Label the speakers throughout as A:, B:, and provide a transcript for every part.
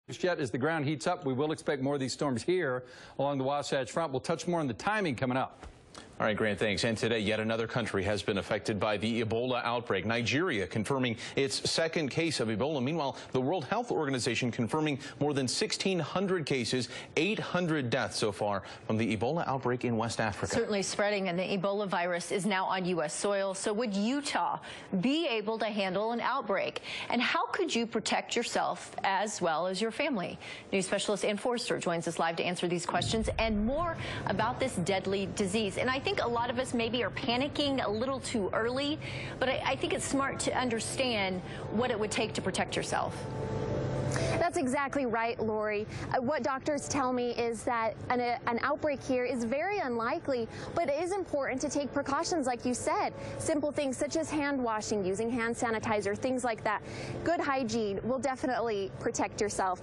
A: Yet as the ground heats up, we will expect more of these storms here along the Wasatch Front. We'll touch more on the timing coming up.
B: All right, Grant, thanks. And today, yet another country has been affected by the Ebola outbreak. Nigeria confirming its second case of Ebola. Meanwhile, the World Health Organization confirming more than 1,600 cases, 800 deaths so far from the Ebola outbreak in West Africa.
C: Certainly spreading, and the Ebola virus is now on U.S. soil. So would Utah be able to handle an outbreak? And how could you protect yourself as well as your family? News specialist Ann Forster joins us live to answer these questions and more about this deadly disease. And I think a lot of us maybe are panicking a little too early, but I think it's smart to understand what it would take to protect yourself.
D: That's exactly right, Lori. What doctors tell me is that an outbreak here is very unlikely, but it is important to take precautions like you said. Simple things such as hand washing, using hand sanitizer, things like that. Good hygiene will definitely protect yourself.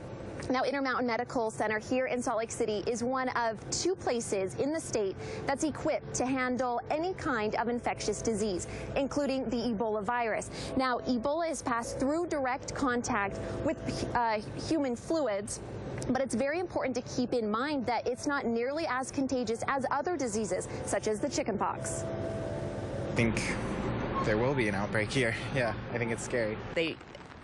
D: Now, Intermountain Medical Center here in Salt Lake City is one of 2 places in the state that's equipped to handle any kind of infectious disease, including the Ebola virus. Now, Ebola is passed through direct contact with human fluids, but it's very important to keep in mind that it's not nearly as contagious as other diseases, such as the chickenpox.
E: I think there will be an outbreak here. Yeah, I think it's scary.
F: They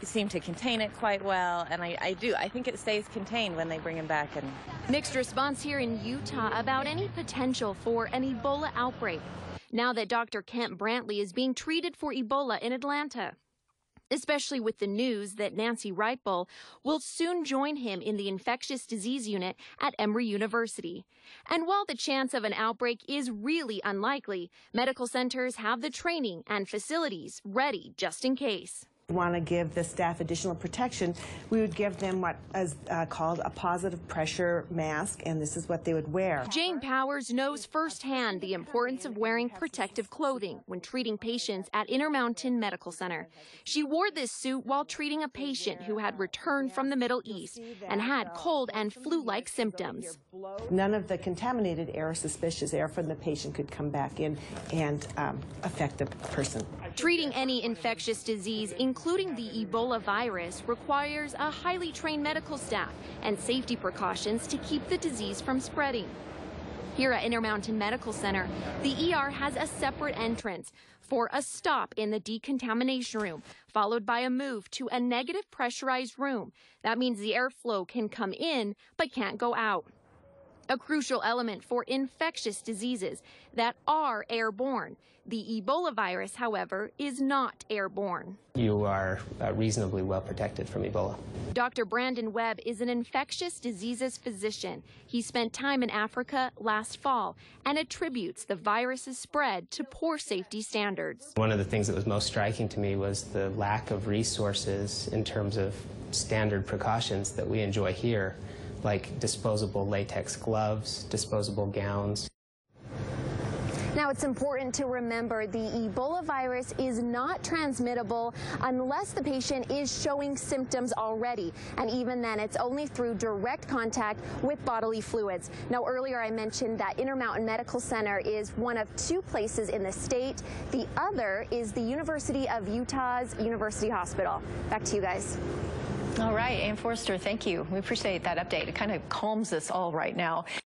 F: seem to contain it quite well, and I think it stays contained when they bring him back. And
G: mixed response here in Utah about any potential for an Ebola outbreak, now that Dr. Kent Brantley is being treated for Ebola in Atlanta, especially with the news that Nancy Wright-Bull will soon join him in the infectious disease unit at Emory University. And while the chance of an outbreak is really unlikely, medical centers have the training and facilities ready just in case.
H: Want to give the staff additional protection, we would give them what is called a positive pressure mask, and this is what they would wear.
G: Jane Powers knows firsthand the importance of wearing protective clothing when treating patients at Intermountain Medical Center. She wore this suit while treating a patient who had returned from the Middle East and had cold and flu-like symptoms.
H: None of the contaminated air or suspicious air from the patient could come back in and affect the person.
G: Treating any infectious disease, including the Ebola virus, requires a highly trained medical staff and safety precautions to keep the disease from spreading. Here at Intermountain Medical Center, the ER has a separate entrance for a stop in the decontamination room, followed by a move to a negative pressurized room. That means the airflow can come in but can't go out. A crucial element for infectious diseases that are airborne. The Ebola virus, however, is not airborne.
I: You are reasonably well protected from Ebola.
G: Dr. Brandon Webb is an infectious diseases physician. He spent time in Africa last fall and attributes the virus's spread to poor safety standards.
I: One of the things that was most striking to me was the lack of resources in terms of standard precautions that we enjoy here, like disposable latex gloves, disposable gowns.
D: Now, it's important to remember the Ebola virus is not transmittable unless the patient is showing symptoms already. And even then, it's only through direct contact with bodily fluids. Now, earlier I mentioned that Intermountain Medical Center is one of 2 places in the state. The other is the University of Utah's University Hospital. Back to you guys.
C: All right, Ann Forster, thank you. We appreciate that update. It kind of calms us all right now.